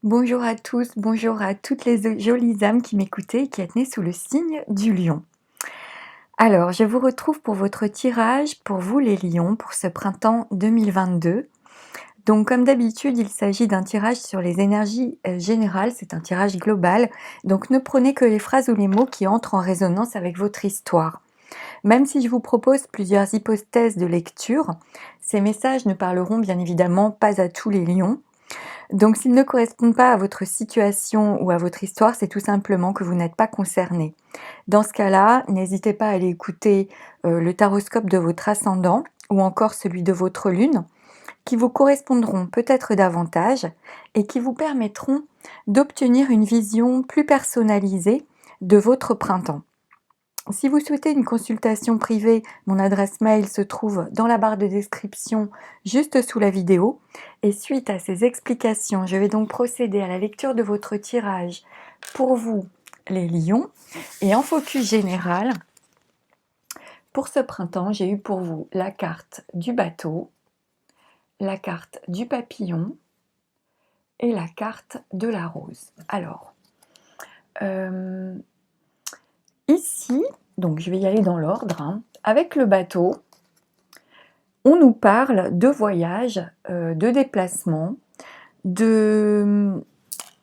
Bonjour à tous, bonjour à toutes les jolies âmes qui m'écoutez et qui êtes nées sous le signe du lion. Alors, je vous retrouve pour votre tirage pour vous les lions pour ce printemps 2022. Donc, comme d'habitude, il s'agit d'un tirage sur les énergies générales, c'est un tirage global. Donc, ne prenez que les phrases ou les mots qui entrent en résonance avec votre histoire. Même si je vous propose plusieurs hypothèses de lecture, ces messages ne parleront bien évidemment pas à tous les lions. Donc s'ils ne correspondent pas à votre situation ou à votre histoire, c'est tout simplement que vous n'êtes pas concerné. Dans ce cas-là, n'hésitez pas à aller écouter le taroscope de votre ascendant ou encore celui de votre lune, qui vous correspondront peut-être davantage et qui vous permettront d'obtenir une vision plus personnalisée de votre printemps. Si vous souhaitez une consultation privée, mon adresse mail se trouve dans la barre de description juste sous la vidéo. Et suite à ces explications, je vais donc procéder à la lecture de votre tirage pour vous, les lions. Et en focus général, pour ce printemps, j'ai eu pour vous la carte du bateau, la carte du papillon et la carte de la rose. Alors, ici, donc je vais y aller dans l'ordre, hein. Avec le bateau, on nous parle de voyage, de déplacement,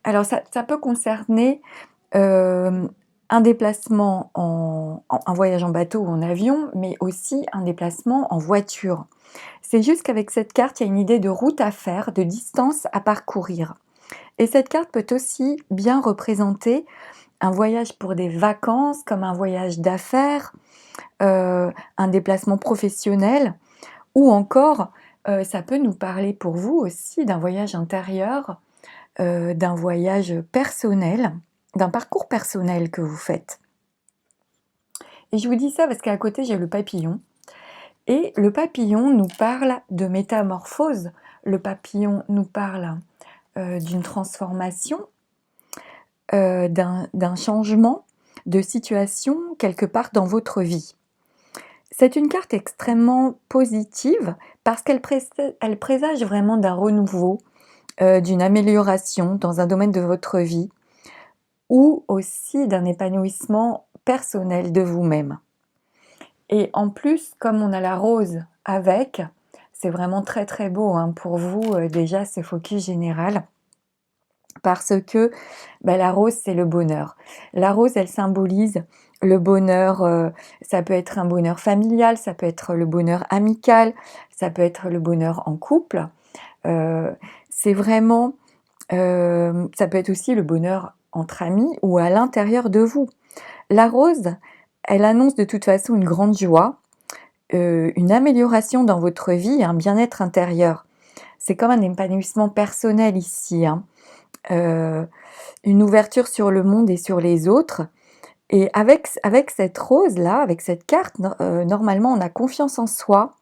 alors ça peut concerner un déplacement un voyage en bateau ou en avion, mais aussi un déplacement en voiture. C'est juste qu'avec cette carte, il y a une idée de route à faire, de distance à parcourir. Et cette carte peut aussi bien représenter un voyage pour des vacances, comme un voyage d'affaires, un déplacement professionnel, ou encore, ça peut nous parler pour vous aussi d'un voyage intérieur, d'un voyage personnel, d'un parcours personnel que vous faites. Et je vous dis ça parce qu'à côté, j'ai le papillon. Et le papillon nous parle de métamorphose. Le papillon nous parle d'une transformation, d'un changement de situation quelque part dans votre vie. C'est une carte extrêmement positive parce qu'elle présage vraiment d'un renouveau, d'une amélioration dans un domaine de votre vie ou aussi d'un épanouissement personnel de vous-même. Et en plus, comme on a la rose avec, c'est vraiment très très beau hein, pour vous déjà ce focus général parce que la rose c'est le bonheur. La rose elle symbolise le bonheur, ça peut être un bonheur familial, ça peut être le bonheur amical, ça peut être le bonheur en couple. C'est vraiment, ça peut être aussi le bonheur entre amis ou à l'intérieur de vous. La rose, elle annonce de toute façon une grande joie, une amélioration dans votre vie, un bien-être intérieur. C'est comme un épanouissement personnel ici, hein. Une ouverture sur le monde et sur les autres. Et avec cette rose-là, avec cette carte, normalement, on a confiance en soi,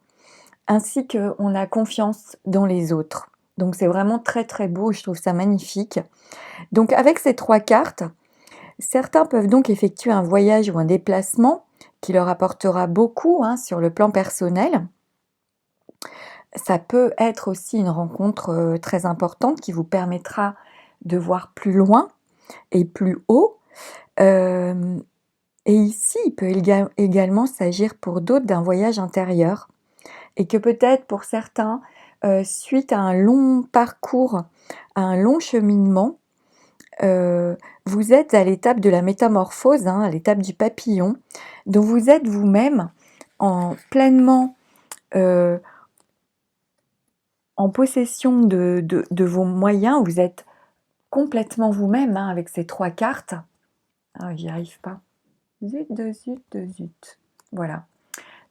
ainsi qu'on a confiance dans les autres. Donc c'est vraiment très très beau, je trouve ça magnifique. Donc avec ces 3 cartes, certains peuvent donc effectuer un voyage ou un déplacement qui leur apportera beaucoup hein, sur le plan personnel. Ça peut être aussi une rencontre très importante qui vous permettra de voir plus loin et plus haut. Et ici, il peut également s'agir pour d'autres d'un voyage intérieur et que peut-être pour certains, suite à un long parcours, à un long cheminement, vous êtes à l'étape de la métamorphose, hein, à l'étape du papillon, dont vous êtes vous-même pleinement en possession de vos moyens. Vous êtes complètement vous-même hein, avec ces 3 cartes. Ah, j'y arrive pas. Zut de zut de zut. Voilà.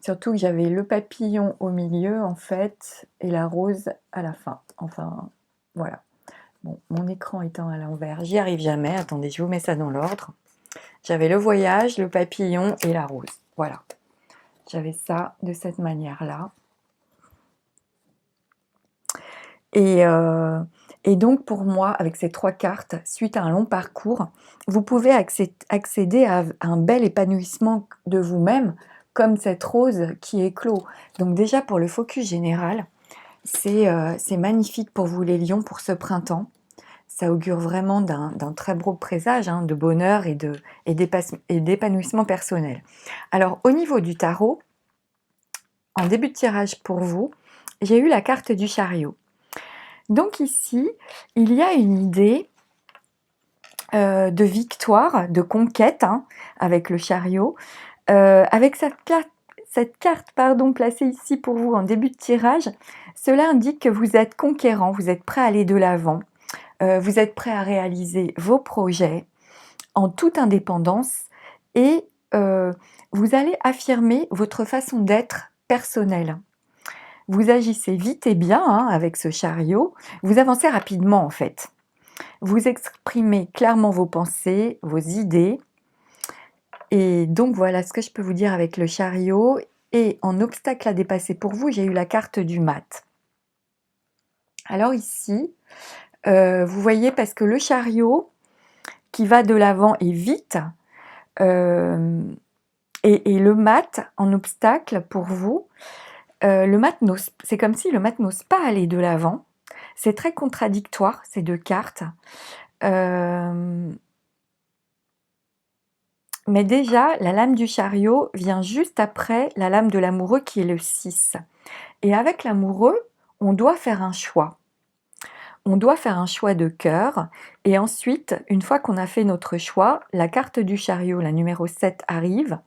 Surtout que j'avais le papillon au milieu en fait et la rose à la fin. Enfin, voilà. Bon, mon écran étant à l'envers, j'y arrive jamais. Attendez, je vous mets ça dans l'ordre. J'avais le voyage, le papillon et la rose. Voilà. J'avais ça de cette manière-là. Et donc pour moi, avec ces 3 cartes, suite à un long parcours, vous pouvez accéder à un bel épanouissement de vous-même, comme cette rose qui éclot. Donc déjà pour le focus général, c'est magnifique pour vous les lions pour ce printemps. ça augure vraiment d'un très beau présage, hein, de bonheur et d'épanouissement personnel. Alors au niveau du tarot, en début de tirage pour vous, j'ai eu la carte du chariot. Donc ici, il y a une idée de victoire, de conquête, hein, avec le chariot. Avec cette carte placée ici pour vous en début de tirage, cela indique que vous êtes conquérant, vous êtes prêt à aller de l'avant, vous êtes prêt à réaliser vos projets en toute indépendance et vous allez affirmer votre façon d'être personnelle. Vous agissez vite et bien, hein, avec ce chariot, vous avancez rapidement en fait. Vous exprimez clairement vos pensées, vos idées. Et donc voilà ce que je peux vous dire avec le chariot. Et en obstacle à dépasser pour vous, j'ai eu la carte du mat. Alors ici, vous voyez, parce que le chariot qui va de l'avant et vite, et le mat en obstacle pour vous, c'est comme si le mat n'ose pas aller de l'avant. C'est très contradictoire, ces deux cartes. Mais déjà, la lame du chariot vient juste après la lame de l'amoureux qui est le 6. Et avec l'amoureux, on doit faire un choix. On doit faire un choix de cœur. Et ensuite, une fois qu'on a fait notre choix, la carte du chariot, la numéro 7, arrive.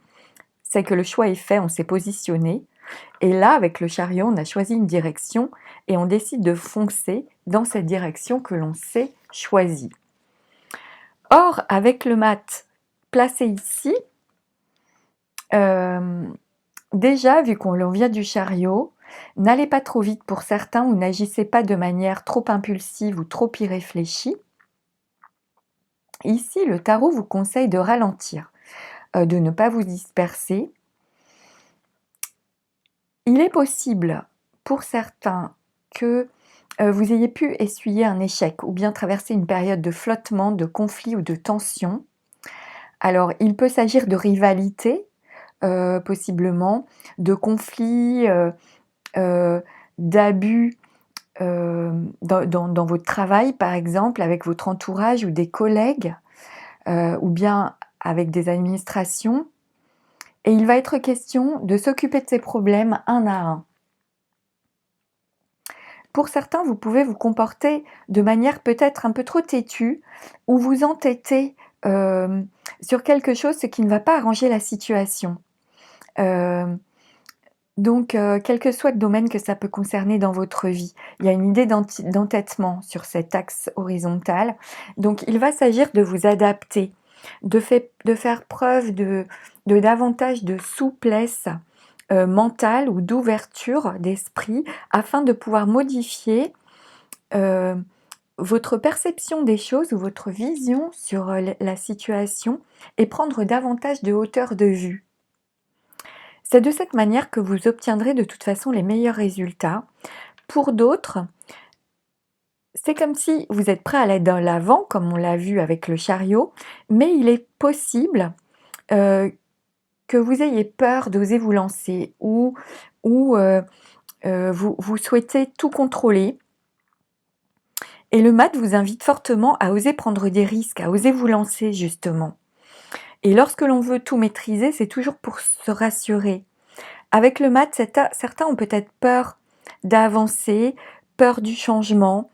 C'est que le choix est fait, on s'est positionné. Et là, avec le chariot, on a choisi une direction et on décide de foncer dans cette direction que l'on s'est choisie. Or, avec le mat placé ici, déjà, vu qu'on vient du chariot, n'allez pas trop vite pour certains ou n'agissez pas de manière trop impulsive ou trop irréfléchie. Ici, le tarot vous conseille de ralentir, de ne pas vous disperser. Il est possible pour certains que vous ayez pu essuyer un échec ou bien traverser une période de flottement, de conflit ou de tension. Alors, il peut s'agir de rivalité, possiblement, de conflits, d'abus dans votre travail, par exemple, avec votre entourage ou des collègues, ou bien avec des administrations. Et il va être question de s'occuper de ces problèmes un à un. Pour certains, vous pouvez vous comporter de manière peut-être un peu trop têtue ou vous entêter sur quelque chose, ce qui ne va pas arranger la situation. Donc, quel que soit le domaine que ça peut concerner dans votre vie, il y a une idée d'entêtement sur cet axe horizontal. Donc, il va s'agir de vous adapter, de faire preuve de davantage de souplesse mentale ou d'ouverture d'esprit afin de pouvoir modifier votre perception des choses ou votre vision sur la situation et prendre davantage de hauteur de vue. C'est de cette manière que vous obtiendrez de toute façon les meilleurs résultats. Pour d'autres, c'est comme si vous êtes prêt à aller de l'avant, comme on l'a vu avec le chariot, mais il est possible que vous ayez peur d'oser vous lancer ou vous souhaitez tout contrôler. Et le mat vous invite fortement à oser prendre des risques, à oser vous lancer justement. Et lorsque l'on veut tout maîtriser, c'est toujours pour se rassurer. Avec le mat, certains ont peut-être peur d'avancer, peur du changement,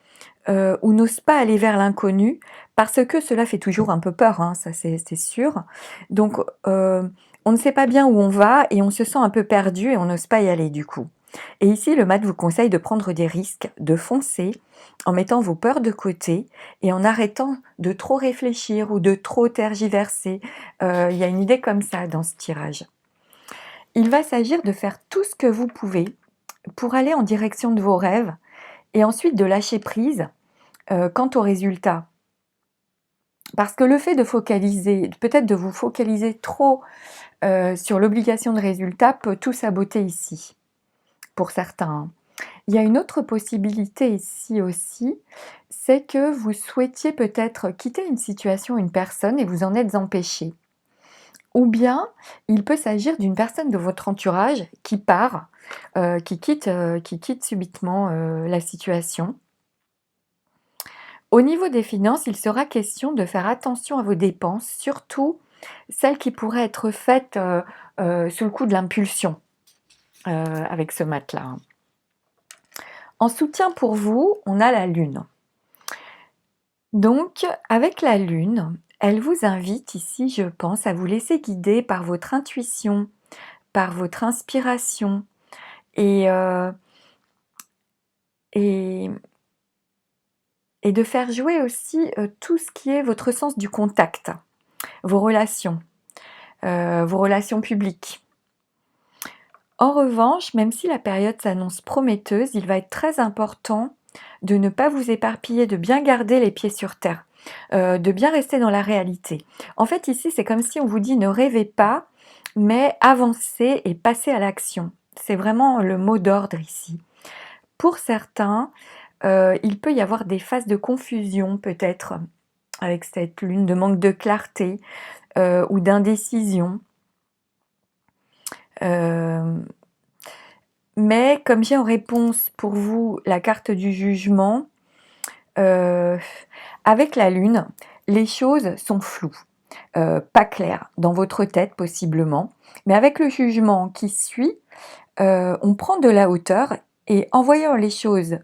ou n'osent pas aller vers l'inconnu, parce que cela fait toujours un peu peur, hein, ça c'est sûr. Donc on ne sait pas bien où on va et on se sent un peu perdu et on n'ose pas y aller du coup. Et ici, le mat vous conseille de prendre des risques, de foncer, en mettant vos peurs de côté et en arrêtant de trop réfléchir ou de trop tergiverser. Il y a une idée comme ça dans ce tirage. Il va s'agir de faire tout ce que vous pouvez pour aller en direction de vos rêves et ensuite de lâcher prise quant aux résultats. Parce que le fait de peut-être de vous focaliser trop sur l'obligation de résultat peut tout saboter ici, pour certains. Il y a une autre possibilité ici aussi, c'est que vous souhaitiez peut-être quitter une situation, une personne et vous en êtes empêché. Ou bien, il peut s'agir d'une personne de votre entourage qui part, qui quitte subitement la situation. Au niveau des finances, il sera question de faire attention à vos dépenses, surtout celles qui pourraient être faites, sous le coup de l'impulsion, avec ce matelas, hein. En soutien pour vous, on a la Lune. Donc avec la Lune, elle vous invite ici, je pense, à vous laisser guider par votre intuition, par votre inspiration et heu et et de faire jouer aussi, tout ce qui est votre sens du contact, vos relations publiques. En revanche, même si la période s'annonce prometteuse, il va être très important de ne pas vous éparpiller, de bien garder les pieds sur terre, de bien rester dans la réalité. En fait, ici, c'est comme si on vous dit: «Ne rêvez pas, mais avancez et passez à l'action». C'est vraiment le mot d'ordre ici. Pour certains, il peut y avoir des phases de confusion peut-être avec cette lune, de manque de clarté, ou d'indécision. Hem Mais comme j'ai en réponse pour vous la carte du jugement, heu, avec la lune, les choses sont floues, pas claires, dans votre tête possiblement. Mais avec le jugement qui suit, on prend de la hauteur et en voyant les choses,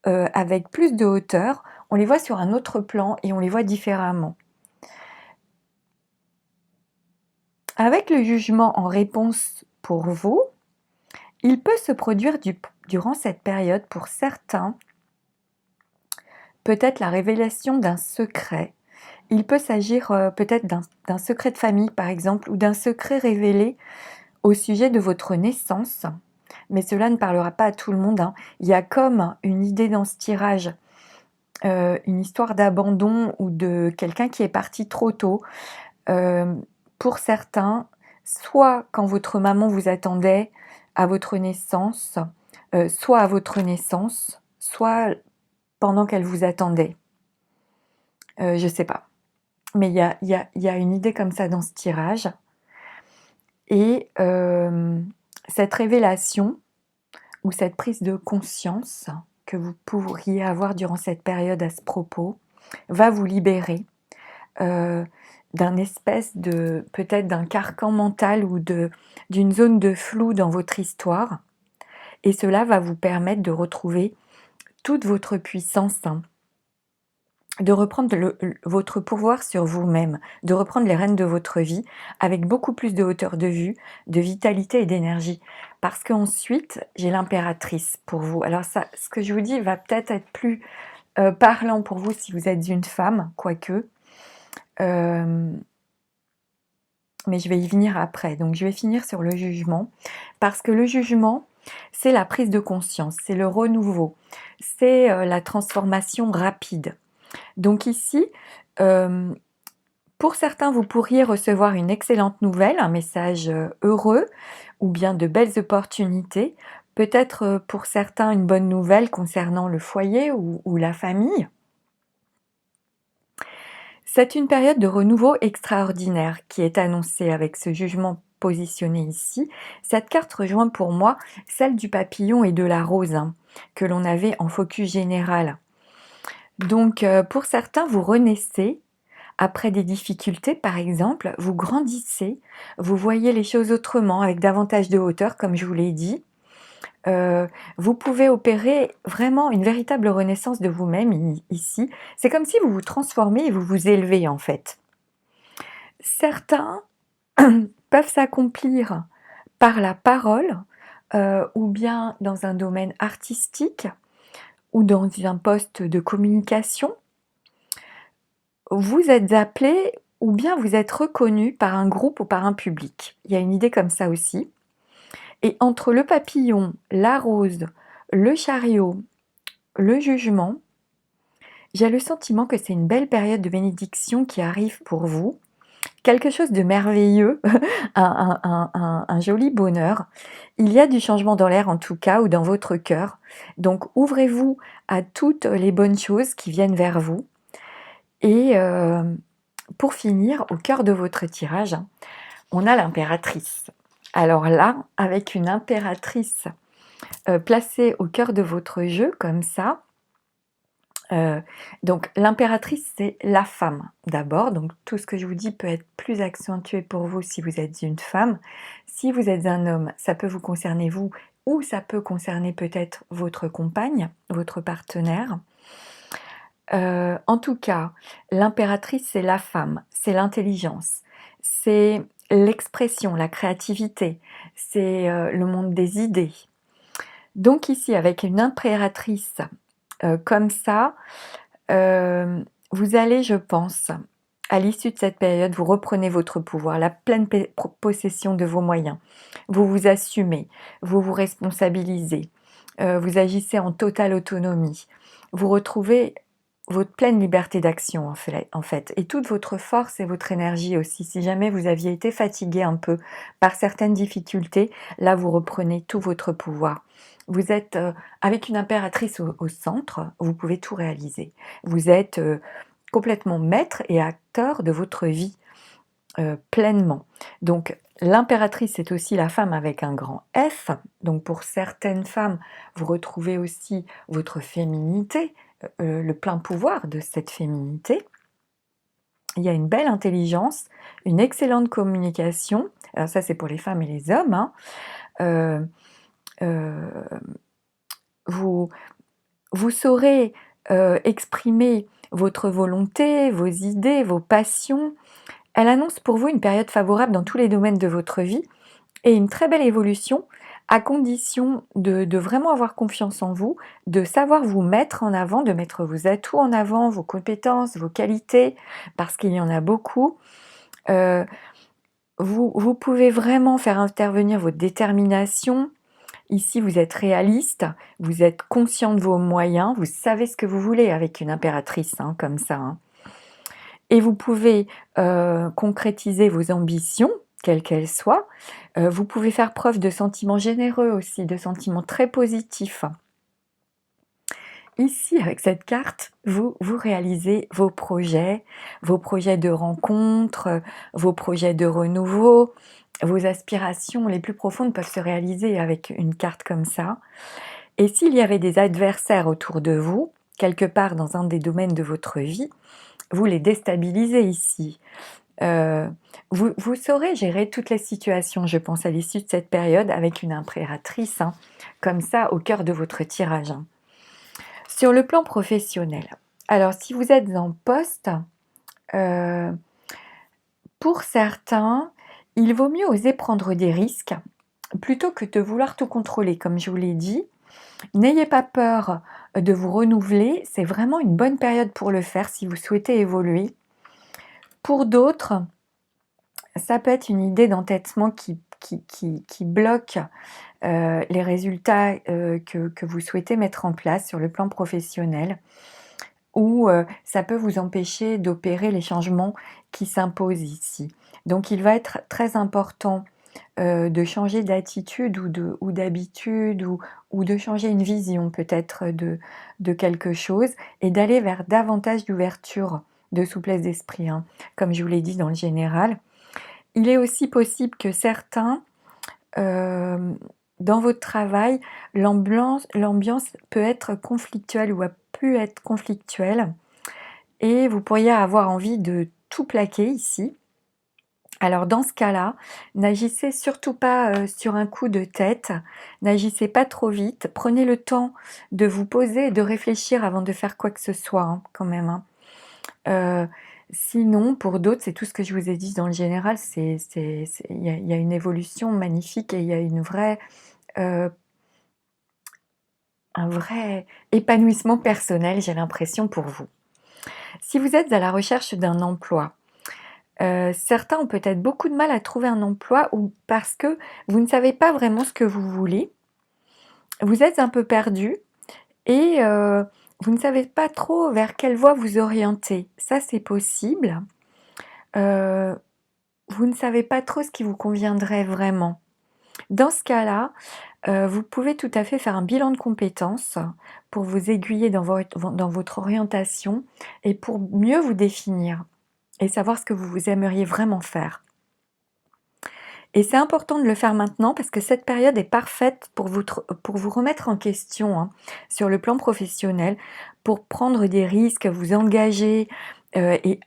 avec plus de hauteur, on les voit sur un autre plan et on les voit différemment. Avec le jugement en réponse pour vous, il peut se produire durant cette période pour certains peut-être la révélation d'un secret. Il peut s'agir, peut-être d'un secret de famille, par exemple, ou d'un secret révélé au sujet de votre naissance, mais cela ne parlera pas à tout le monde, hein. Il y a comme une idée dans ce tirage, une histoire d'abandon ou de quelqu'un qui est parti trop tôt. Pour certains, soit quand votre maman vous attendait à votre naissance, soit à votre naissance, soit pendant qu'elle vous attendait. Je sais pas. Mais il y a une idée comme ça dans ce tirage et cette révélation ou cette prise de conscience que vous pourriez avoir durant cette période à ce propos, va vous libérer, heu, d'un espèce de peut-être d'un carcan mental ou d'une zone de flou dans votre histoire et cela va vous permettre de retrouver toute votre puissance, hein. De reprendre votre pouvoir sur vous-même, de reprendre les rênes de votre vie avec beaucoup plus de hauteur de vue, de vitalité et d'énergie. Parce qu'ensuite, j'ai l'impératrice pour vous. Alors ça, ce que je vous dis va peut-être être plus parlant pour vous si vous êtes une femme, quoique. Euh, mais je vais y venir après. Donc je vais finir sur le jugement. Parce que le jugement, c'est la prise de conscience, c'est le renouveau, c'est la transformation rapide. Donc ici, hem, pour certains, vous pourriez recevoir une excellente nouvelle, un message, heureux ou bien de belles opportunités. Peut-être, pour certains, une bonne nouvelle concernant le foyer ou la famille. C'est une période de renouveau extraordinaire qui est annoncée avec ce jugement positionné ici. Cette carte rejoint pour moi celle du papillon et de la rose, hein, que l'on avait en focus général. Donc, pour certains, vous renaissez après des difficultés, par exemple, vous grandissez, vous voyez les choses autrement, avec davantage de hauteur, comme je vous l'ai dit. Vous pouvez opérer vraiment une véritable renaissance de vous-même ici. C'est comme si vous vous transformez et vous vous élevez, en fait. Certains peuvent s'accomplir par la parole, ou bien dans un domaine artistique, ou dans un poste de communication. Vous êtes appelé ou bien vous êtes reconnu par un groupe ou par un public. Il y a une idée comme ça aussi. Et entre le papillon, la rose, le chariot, le jugement, j'ai le sentiment que c'est une belle période de bénédiction qui arrive pour vous. Quelque chose de merveilleux, un joli bonheur. Il y a du changement dans l'air en tout cas ou dans votre cœur. Donc ouvrez-vous à toutes les bonnes choses qui viennent vers vous. Et pour finir, au cœur de votre tirage, on a l'impératrice. Alors là, avec une impératrice placée au cœur de votre jeu, comme ça, Heu, donc l'impératrice, c'est la femme d'abord, donc tout ce que je vous dis peut être plus accentué pour vous si vous êtes une femme. Si vous êtes un homme, ça peut vous concerner vous ou ça peut concerner peut-être votre compagne, votre partenaire. En tout cas, l'impératrice, c'est la femme, c'est l'intelligence, c'est l'expression, la créativité, c'est, le monde des idées. Donc ici, avec une impératrice, comme ça, vous allez, je pense, à l'issue de cette période, vous reprenez votre pouvoir, la pleine possession de vos moyens. Vous vous assumez, vous vous responsabilisez, vous agissez en totale autonomie. Vous retrouvez votre pleine liberté d'action en fait, et toute votre force et votre énergie aussi. Si jamais vous aviez été fatigué un peu par certaines difficultés, là vous reprenez tout votre pouvoir. Vous êtes avec une impératrice au centre, vous pouvez tout réaliser. Vous êtes complètement maître et acteur de votre vie pleinement. Donc l'impératrice, c'est aussi la femme avec un grand F. Donc pour certaines femmes, vous retrouvez aussi votre féminité, le plein pouvoir de cette féminité. Il y a une belle intelligence, une excellente communication. Alors ça, c'est pour les femmes et les hommes, hein. Heu, heu, vous vous saurez, exprimer votre volonté, vos idées, vos passions. Elle annonce pour vous une période favorable dans tous les domaines de votre vie et une très belle évolution, à condition de vraiment avoir confiance en vous, de savoir vous mettre en avant, de mettre vos atouts en avant, vos compétences, vos qualités, parce qu'il y en a beaucoup. Heu, vous pouvez vraiment faire intervenir votre détermination. Ici, vous êtes réaliste, vous êtes conscient de vos moyens, vous savez ce que vous voulez avec une impératrice, hein, comme ça, hein. Et vous pouvez, concrétiser vos ambitions, quelles qu'elles soient. Vous pouvez faire preuve de sentiments généreux aussi, de sentiments très positifs. Ici, avec cette carte, vous réalisez vos projets de rencontres, vos projets de renouveau, vos aspirations les plus profondes peuvent se réaliser avec une carte comme ça. Et s'il y avait des adversaires autour de vous, quelque part dans un des domaines de votre vie, vous les déstabilisez ici. Heu, vous saurez gérer toutes les situations, je pense, à l'issue de cette période avec une impératrice, hein, comme ça, au cœur de votre tirage, hein. Sur le plan professionnel, alors si vous êtes en poste, heu, pour certains, il vaut mieux oser prendre des risques, plutôt que de vouloir tout contrôler, comme je vous l'ai dit. N'ayez pas peur de vous renouveler, c'est vraiment une bonne période pour le faire si vous souhaitez évoluer. Pour d'autres, ça peut être une idée d'entêtement qui bloque, les résultats, que vous souhaitez mettre en place sur le plan professionnel ou, ça peut vous empêcher d'opérer les changements qui s'imposent ici. Donc il va être très important, de changer d'attitude ou d'habitude ou de changer une vision peut-être de quelque chose et d'aller vers davantage d'ouverture, de souplesse d'esprit, hein, comme je vous l'ai dit dans le général. Il est aussi possible que certains, dans votre travail, l'ambiance peut être conflictuelle ou a pu être conflictuelle et vous pourriez avoir envie de tout plaquer ici. Alors dans ce cas-là, n'agissez surtout pas, sur un coup de tête, n'agissez pas trop vite, prenez le temps de vous poser et de réfléchir avant de faire quoi que ce soit, hein, quand même, hein. Heu, Sinon, pour d'autres, c'est tout ce que je vous ai dit dans le général, il y a une évolution magnifique et il y a heu, un vrai épanouissement personnel, j'ai l'impression pour vous. Si vous êtes à la recherche d'un emploi, certains ont peut-être beaucoup de mal à trouver un emploi ou parce que vous ne savez pas vraiment ce que vous voulez. Vous êtes un peu perdu et vous ne savez pas trop vers quelle voie vous orienter. Ça, c'est possible. Heu Vous ne savez pas trop ce qui vous conviendrait vraiment. Dans ce cas-là, vous pouvez tout à fait faire un bilan de compétences pour vous aiguiller dans votre orientation et pour mieux vous définir et savoir ce que vous aimeriez vraiment faire. Et c'est important de le faire maintenant parce que cette période est parfaite pour vous remettre en question, hein, sur le plan professionnel, pour prendre des risques, vous engager, et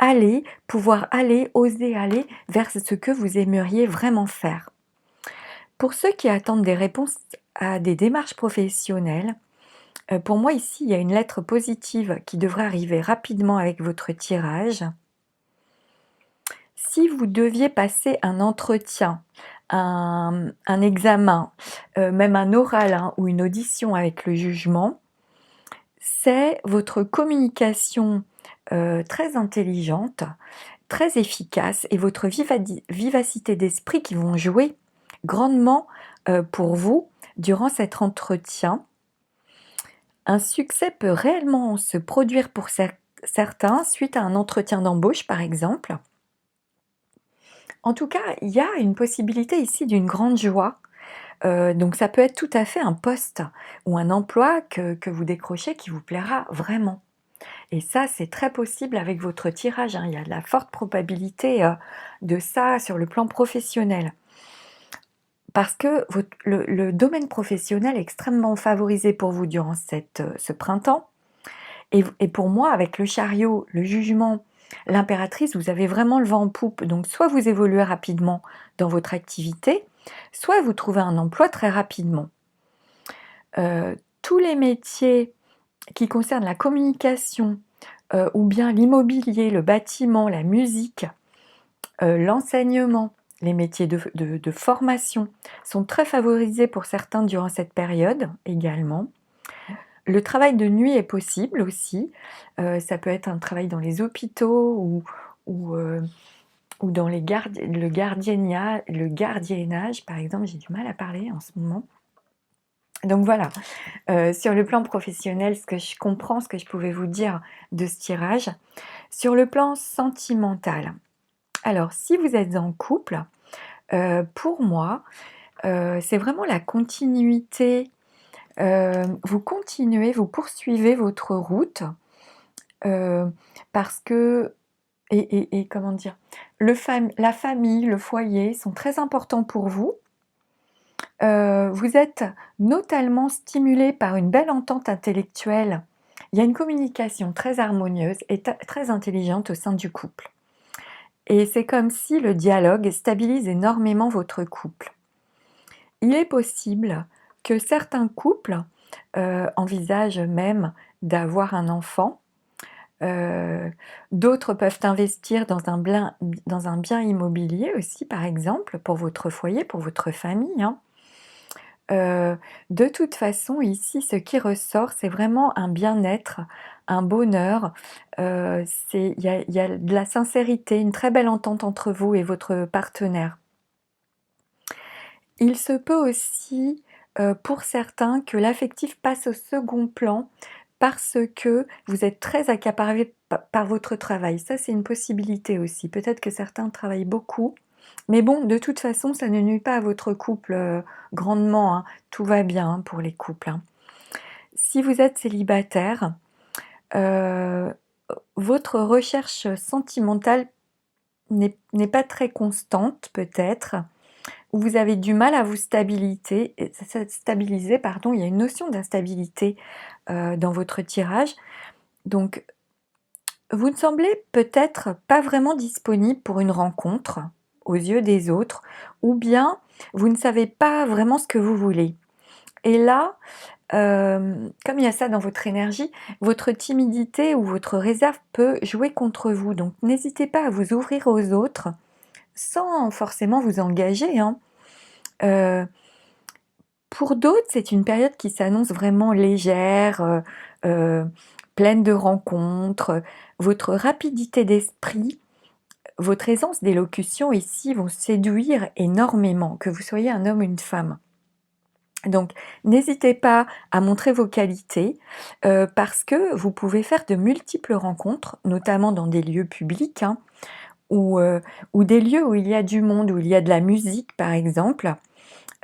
oser aller vers ce que vous aimeriez vraiment faire. Pour ceux qui attendent des réponses à des démarches professionnelles, pour moi ici, il y a une lettre positive qui devrait arriver rapidement avec votre tirage. Si vous deviez passer un entretien, un examen, même un oral, hein, ou une audition avec le jugement, c'est votre communication, très intelligente, très efficace et votre vivacité d'esprit qui vont jouer grandement, pour vous durant cet entretien. Un succès peut réellement se produire pour certains suite à un entretien d'embauche, par exemple. En tout cas, il y a une possibilité ici d'une grande joie. Donc ça peut être tout à fait un poste ou un emploi que vous décrochez qui vous plaira vraiment. Et ça, c'est très possible avec votre tirage, hein. Il y a de la forte probabilité, de ça sur le plan professionnel. Parce que le domaine professionnel est extrêmement favorisé pour vous durant ce printemps. Et pour moi, avec le chariot, le jugement, l'impératrice, vous avez vraiment le vent en poupe. Donc soit vous évoluez rapidement dans votre activité, soit vous trouvez un emploi très rapidement. Tous les métiers qui concernent la communication, ou bien l'immobilier, le bâtiment, la musique, l'enseignement, les métiers de formation sont très favorisés pour certains durant cette période également. Le travail de nuit est possible aussi, ça peut être un travail dans les hôpitaux ou, ou dans le gardiennage par exemple, j'ai du mal à parler en ce moment. Donc voilà, sur le plan professionnel, ce que je pouvais vous dire de ce tirage. Sur le plan sentimental, alors si vous êtes en couple, pour moi, c'est vraiment la continuité, vous poursuivez votre route, parce que et comment dire? La famille, le foyer sont très importants pour vous. Vous êtes notamment stimulé par une belle entente intellectuelle. Il y a une communication très harmonieuse et très intelligente au sein du couple. Et c'est comme si le dialogue stabilise énormément votre couple. Il est possible que certains couples, envisagent même d'avoir un enfant. D'autres peuvent investir dans un bien immobilier aussi, par exemple, pour votre foyer, pour votre famille, hein. De toute façon, ici, ce qui ressort, c'est vraiment un bien-être, un bonheur. Il y a de la sincérité, une très belle entente entre vous et votre partenaire. Il se peut aussi, pour certains, que l'affectif passe au second plan parce que vous êtes très accaparés par votre travail. Ça, c'est une possibilité aussi. Peut-être que certains travaillent beaucoup, mais bon, de toute façon, ça ne nuit pas à votre couple, grandement, hein. Tout va bien, hein, pour les couples, hein. Si vous êtes célibataire, heu, votre recherche sentimentale n'est pas très constante peut-être, ou vous avez du mal à vous stabiliser, pardon. Il y a une notion d'instabilité, dans votre tirage. Donc vous ne semblez peut-être pas vraiment disponible pour une rencontre aux yeux des autres, ou bien vous ne savez pas vraiment ce que vous voulez. Et là, comme il y a ça dans votre énergie, votre timidité ou votre réserve peut jouer contre vous. Donc n'hésitez pas à vous ouvrir aux autres sans forcément vous engager, hein. Heu, pour d'autres, c'est une période qui s'annonce vraiment légère, pleine de rencontres. Votre rapidité d'esprit, votre aisance d'élocution ici vont séduire énormément, que vous soyez un homme ou une femme. Donc n'hésitez pas à montrer vos qualités, parce que vous pouvez faire de multiples rencontres, notamment dans des lieux publics, hein, ou des lieux où il y a du monde, où il y a de la musique par exemple.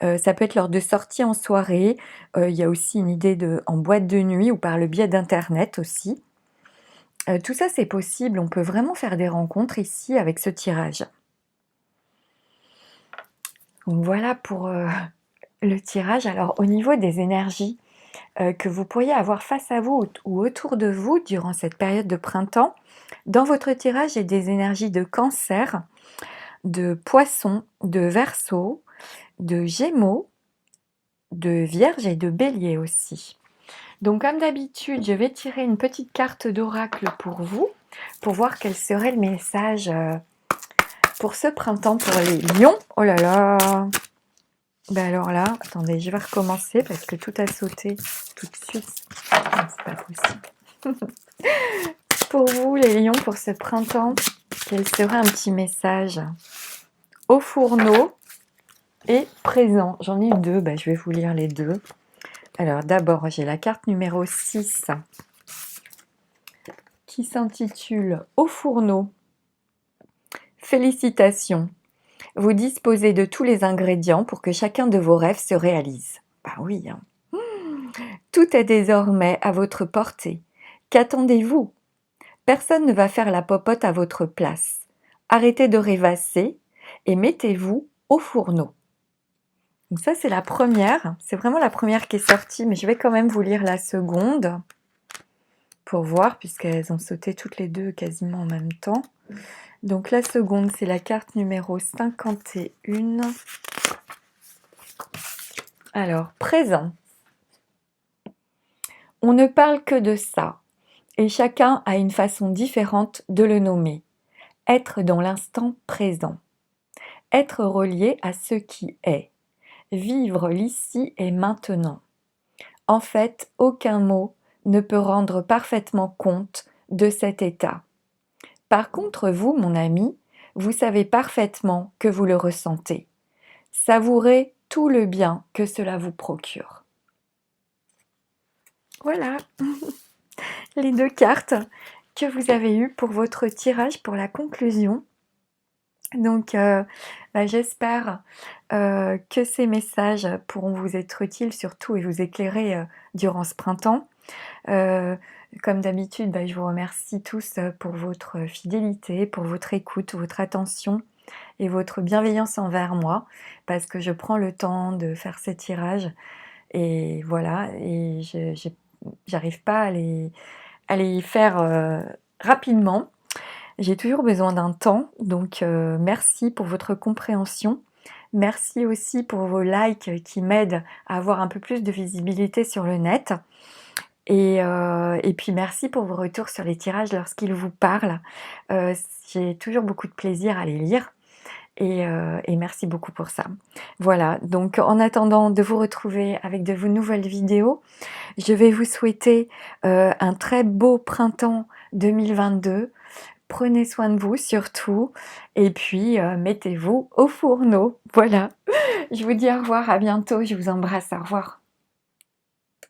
Ça peut être lors de sorties en soirée, il y a aussi une idée en boîte de nuit ou par le biais d'internet aussi. Tout ça c'est possible, on peut vraiment faire des rencontres ici avec ce tirage. Donc voilà pour, le tirage. Alors au niveau des énergies, que vous pourriez avoir face à vous ou autour de vous durant cette période de printemps, dans votre tirage, il y a des énergies de Cancer, de Poisson, de Verseau, de Gémeaux, de Vierge et de Bélier aussi. Donc comme d'habitude, je vais tirer une petite carte d'oracle pour vous, pour voir quel serait le message, pour ce printemps pour les lions. Oh là là! Ben alors là, attendez, je vais recommencer parce que tout a sauté tout de suite. Non, c'est pas possible. Pour vous, les lions, pour ce printemps, quel serait un petit message? Au fourneau et présent. J'en ai deux, ben, je vais vous lire les deux. Alors d'abord, j'ai la carte numéro 6 qui s'intitule Au fourneau. Félicitations, vous disposez de tous les ingrédients pour que chacun de vos rêves se réalise. Bah oui, hein. Tout est désormais à votre portée. Qu'attendez-vous? Personne ne va faire la popote à votre place. Arrêtez de rêvasser et mettez-vous au fourneau. Donc ça, c'est la première. C'est vraiment la première qui est sortie, mais je vais quand même vous lire la seconde pour voir, puisqu'elles ont sauté toutes les deux quasiment en même temps. Donc la seconde, c'est la carte numéro 51. Alors, présent. On ne parle que de ça, et chacun a une façon différente de le nommer. Être dans l'instant présent. Être relié à ce qui est. Vivre l'ici et maintenant. En fait, aucun mot ne peut rendre parfaitement compte de cet état. Par contre, vous, mon ami, vous savez parfaitement que vous le ressentez. Savourez tout le bien que cela vous procure. Voilà les deux cartes que vous avez eues pour votre tirage pour la conclusion. Donc, j'espère que ces messages pourront vous être utiles surtout et vous éclairer durant ce printemps. Comme d'habitude, je vous remercie tous pour votre fidélité, pour votre écoute, votre attention et votre bienveillance envers moi, parce que je prends le temps de faire ces tirages et voilà, et j'arrive pas à les faire rapidement. J'ai toujours besoin d'un temps, donc merci pour votre compréhension. Merci aussi pour vos likes qui m'aident à avoir un peu plus de visibilité sur le net. Et puis merci pour vos retours sur les tirages lorsqu'ils vous parlent. J'ai toujours beaucoup de plaisir à les lire et merci beaucoup pour ça. Voilà, donc en attendant de vous retrouver avec de nouvelles vidéos, je vais vous souhaiter un très beau printemps 2022. Prenez soin de vous surtout et puis mettez-vous au fourneau. Voilà, je vous dis au revoir, à bientôt, je vous embrasse, au revoir.